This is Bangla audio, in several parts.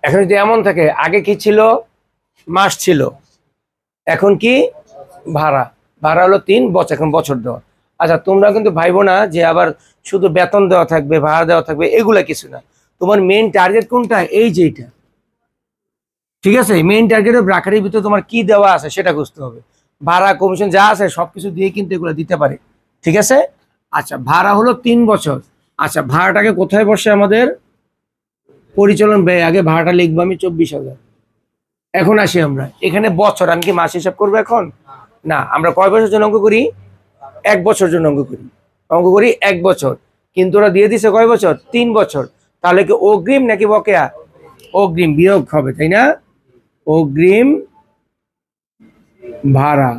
এখন যদি এমন থাকে, আগে কি ছিল, মাস ছিল, এখন কি ভাড়া। ভাড়া হলো 3 বছর, এখন বছর দেওয়া। আচ্ছা, তোমরা কিন্তু ভাইবো না যে আবার শুধু বেতন দেওয়া থাকবে, ভাড়া দেওয়া থাকবে, এগুলা কিছু না। তোমার মেইন টার্গেট কোনটা, এই যে এইটা, ঠিক আছে? মেইন টার্গেটের ব্র্যাকেটের ভিতরে তোমার কি দেওয়া আছে সেটা বুঝতে হবে। ভাড়া, কমিশন যা আছে সবকিছু দিয়ে কিন্তু এগুলো দিতে পারে, ঠিক আছে? আচ্ছা, ভাড়া হলো 3 বছর। আচ্ছা, ভাড়াটাকে কোথায় বসে আমাদের? পরিচালন ব্যয়। আগে ভাড়াটা লিখবো আমি 24,000। এখন আসি আমরা এখানে বছর, আমি কি মাস হিসাব করবো এখন? না, আমরা কয় বছর জন্য অঙ্ক করি? 1 বছর জন্য অঙ্ক করি। অঙ্ক করি 1 বছর, কিন্তু ওরা দিয়ে দিছে কয় বছর? 3 বছর। তাহলে কি অগ্রিম নাকি বকেয়া? অগ্রিম, বিয়োগ হবে, তাই না? অগ্রিম ভাড়া।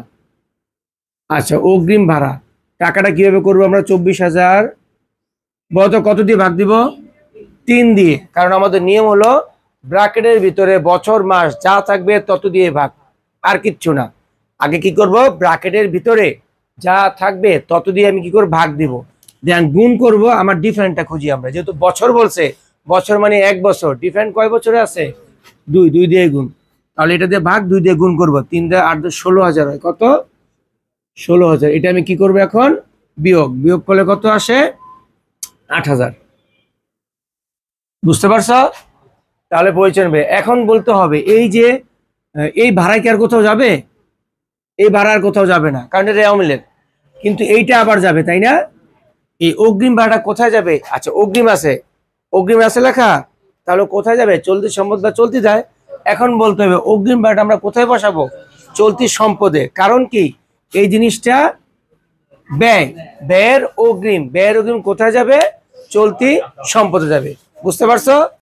আচ্ছা, অগ্রিম ভাড়া টাকাটা কিভাবে করবো আমরা? 24,000 বলতো কত দিয়ে ভাগ দিব? 3 দিয়ে, কারণ আমাদের নিয়ম হলো ব্র্যাকেটের ভিতরে বছর মাস যা থাকবে তত দিয়ে ভাগ, আর কিচ্ছু না। আগে কি করব, ব্র্যাকেটের ভিতরে যা থাকবে তত দিয়ে আমি কি করব, ভাগ দিব, দেন গুণ করব। আমার ডিফারেন্টটা খুঁজি আমরা, যেহেতু বছর বলছে, বছর মানে 1 বছর, ডিফারেন্ট কয় বছরে আছে? 2, 2 দিয়ে গুণ, তাহলে এটা দিয়ে ভাগ, 2 দিয়ে গুণ করব, 3 দিয়ে 8 দিয়ে 16,000 হয়। কত? 16,000। এটা আমি কি করব এখন? বিয়োগ। বিয়োগ করলে কত আসে? 8,000। বুঝতে পারছো? তাহলে পরিচয় নেবে। এখন বলতে হবে এই যে এই ভাড়া কি আর কোথাও যাবে? এই ভাড়া আর কোথাও যাবে না, কারণ এটা আওয়ামী, কিন্তু এইটা আবার যাবে, তাই না? এই অগ্রিম ভাড়াটা কোথায় যাবে? আচ্ছা, অগ্রিম আছে, অগ্রিম আছে লেখা, তাহলে কোথায় যাবে? চলতি সম্পদ বা চলতি দায়। এখন বলতে হবে অগ্রিম ভাড়াটা আমরা কোথায় বসাবো? চলতি সম্পদে। কারণ কি, এই জিনিসটা ব্যয়, ব্যয়ের অগ্রিম, ব্যয়ের অগ্রিম কোথায় যাবে? চলতি সম্পদে যাবে। বুঝতে পারছো?